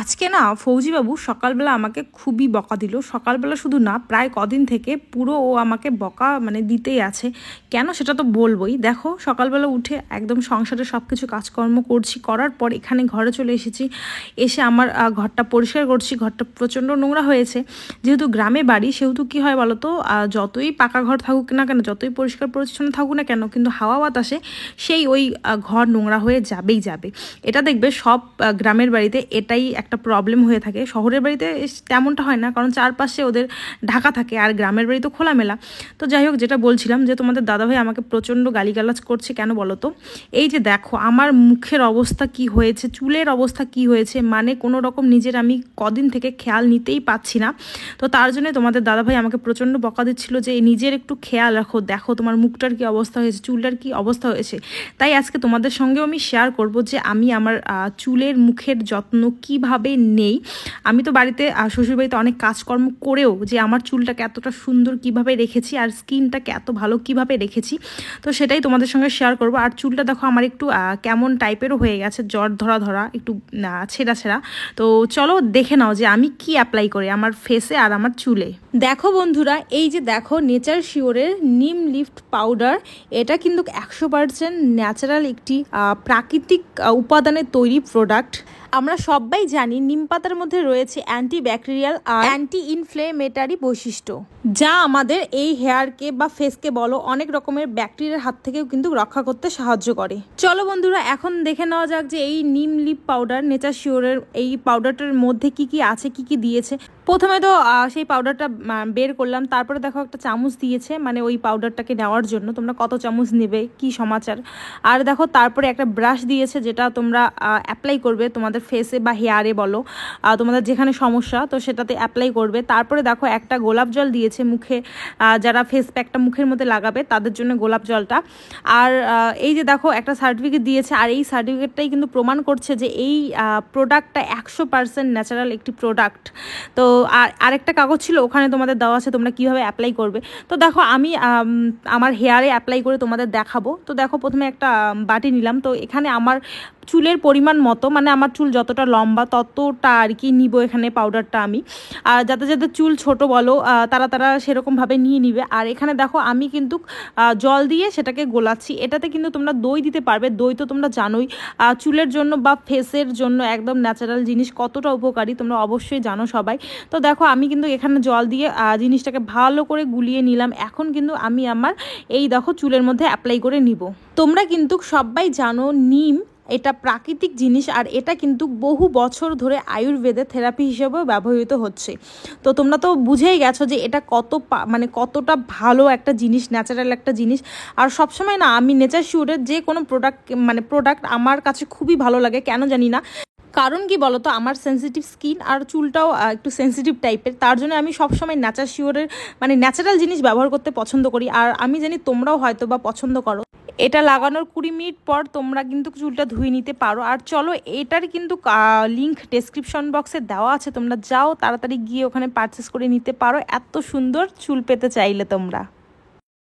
আজকে না ফৌজিবাবু সকালবেলা আমাকে খুবই বকা দিল। সকালবেলা শুধু না, প্রায় কদিন থেকে পুরো ও আমাকে বকা দিতেই আছে। কেন সেটা তো বলবোই। দেখো, সকালবেলা উঠে একদম সংসারে সব কিছু কাজকর্ম করছি, করার পর এখানে ঘরে চলে এসেছি। এসে আমার ঘরটা পরিষ্কার করছি। ঘরটা প্রচণ্ড নোংরা হয়েছে। যেহেতু গ্রামে বাড়ি, সেহেতু কী হয় বলো তো, যতই পাকা ঘর থাকুক না কেন, যতই পরিষ্কার পরিচ্ছন্ন থাকুক না কেন, কিন্তু হাওয়া বাতাসে সেই ওই ঘর নোংরা হয়ে যাবেই যাবে। এটা দেখবে সব গ্রামের বাড়িতে এটাই একটা প্রবলেম হয়ে থাকে। শহরের বাড়িতে তেমনটা হয় না, কারণ চারপাশে ওদের ঢাকা থাকে, আর গ্রামের বাড়ি তো খোলামেলা। তো যাই হোক, যেটা বলছিলাম যে তোমাদের দাদাভাই আমাকে প্রচণ্ড গালিগালাজ করছে। কেন বলো তো? এই যে দেখো আমার মুখের অবস্থা কি হয়েছে, চুলের অবস্থা কি হয়েছে, কোনো রকম নিজের আমি কদিন থেকে খেয়াল নিতেই পাচ্ছি না। তো তার জন্য তোমাদের দাদাভাই আমাকে প্রচণ্ড বকা দিচ্ছিল যে নিজের একটু খেয়াল রাখো, দেখো তোমার মুখটার কি অবস্থা হয়েছে, চুলটার কি অবস্থা হয়েছে। তাই আজকে তোমাদের সঙ্গেও আমি শেয়ার করব যে আমি আমার চুলের মুখের যত্ন কিভাবে নেই। আমি তো বাড়িতে শ্বশুরবাড়িতে অনেক কাজকর্ম করেও যে আমার চুলটাকে এতটা সুন্দর কিভাবে রেখেছি আর স্কিনটাকে এত ভালো কিভাবে রেখেছি, তো সেটাই তোমাদের সঙ্গে শেয়ার করব। আর চুলটা দেখো আমার একটু কেমন টাইপেরও হয়ে গেছে, জ্বর ধরা একটু ছেঁড়া ছেঁড়া। তো চলো দেখে নাও যে আমি কি অ্যাপ্লাই করি আমার ফেসে আর আমার চুলে। দেখো বন্ধুরা, এই যে দেখো নেচার শিওরের নিম লিফট পাউডার। এটা কিন্তু 100% ন্যাচারাল একটি প্রাকৃতিক উপাদানের তৈরি প্রোডাক্ট। আমরা সবাই জানি নিম পাতার মধ্যে রয়েছে অ্যান্টিব্যাকটেরিয়াল আর অ্যান্টি ইনফ্লেমেটারি বৈশিষ্ট্য, যা আমাদের এই হেয়ারকে বা ফেসকে বলো অনেক রকমের ব্যাকটেরিয়ার হাত থেকেও কিন্তু রক্ষা করতে সাহায্য করে। চলো বন্ধুরা, এখন দেখে নেওয়া যাক যে এই নিম লিপ পাউডার, নেচার শিওরের এই পাউডারটার মধ্যে কি কি আছে, কি কি দিয়েছে। প্রথমে তো সেই পাউডারটা বের করলাম, তারপরে দেখো একটা চামচ দিয়েছে, ওই পাউডারটাকে নেওয়ার জন্য তোমরা কত চামচ নেবে কি সমাচার। আর দেখো তারপরে একটা ব্রাশ দিয়েছে, যেটা তোমরা অ্যাপ্লাই করবে তোমাদের ফেসে বা হেয়ারে বলো, তোমাদের যেখানে সমস্যা তো সেটাতে অ্যাপ্লাই করবে। তারপরে দেখো একটা গোলাপ জল দিয়েছে মুখে, যারা ফেস প্যাকটা মুখের মধ্যে লাগাবে তাদের জন্য গোলাপ জলটা। আর এই যে দেখো একটা সার্টিফিকেট দিয়েছে, আর এই সার্টিফিকেটটাই কিন্তু প্রমাণ করছে যে এই প্রোডাক্টটা 100% ন্যাচারাল একটি প্রোডাক্ট। তো আর আরেকটা কাগজ ছিল, ওখানে তোমাদের দেওয়া আছে তোমরা কীভাবে অ্যাপ্লাই করবে। তো দেখো আমি আমার হেয়ারে অ্যাপ্লাই করে তোমাদের দেখাবো। তো দেখো প্রথমে একটা বাটি নিলাম, তো এখানে আমার চুলের পরিমাণ মতো, আমার চুল যতটা লম্বা ততটা আর কি নিব এখানে পাউডারটা আমি। আর যাদের চুল ছোট বলো তারা সেরকমভাবে নিয়ে নিবে। আর এখানে দেখো আমি কিন্তু জল দিয়ে সেটাকে গোলাচ্ছি। এটাতে কিন্তু তোমরা দই দিতে পারবে, দই তো তোমরা জানোই চুলের জন্য বা ফেসের জন্য একদম ন্যাচারাল জিনিস কতটা উপকারী তোমরা অবশ্যই জানো সবাই। তো দেখো আমি কিন্তু এখানে জল দিয়ে জিনিসটাকে ভালো করে গুলিয়ে নিলাম। এখন কিন্তু আমি আমার এই দেখো চুলের মধ্যে অ্যাপ্লাই করে নিব। তোমরা কিন্তু সবাই জানো নিম এটা প্রাকৃতিক জিনিস, আর এটা কিন্তু বহু বছর ধরে আয়ুর্বেদে থেরাপি হিসেবেও ব্যবহৃত হচ্ছে। তো তোমরা তো বুঝেই গেছো যে এটা কতটা ভালো একটা জিনিস, ন্যাচারাল একটা জিনিস। আর সবসময় না আমি নেচার শিওরের যে কোনো প্রোডাক্ট আমার কাছে খুবই ভালো লাগে, কেন জানি না। কারণ কি বলতো, আমার সেন্সিটিভ স্কিন আর চুলটাও একটু সেন্সিটিভ টাইপের, তার জন্য আমি সবসময় নেচার শিওরের ন্যাচারাল জিনিস ব্যবহার করতে পছন্দ করি। আর আমি জানি তোমরাও হয়তো বা পছন্দ করো। এটা লাগানোর 20 মিনিট পর তোমরা কিন্তু চুলটা ধুয়ে নিতে পারো। আর চলো, এটার কিন্তু লিঙ্ক ডেসক্রিপশন বক্সে দেওয়া আছে, তোমরা যাও তাড়াতাড়ি গিয়ে ওখানে পারচেস করে নিতে পারো এত সুন্দর চুল পেতে চাইলে তোমরা।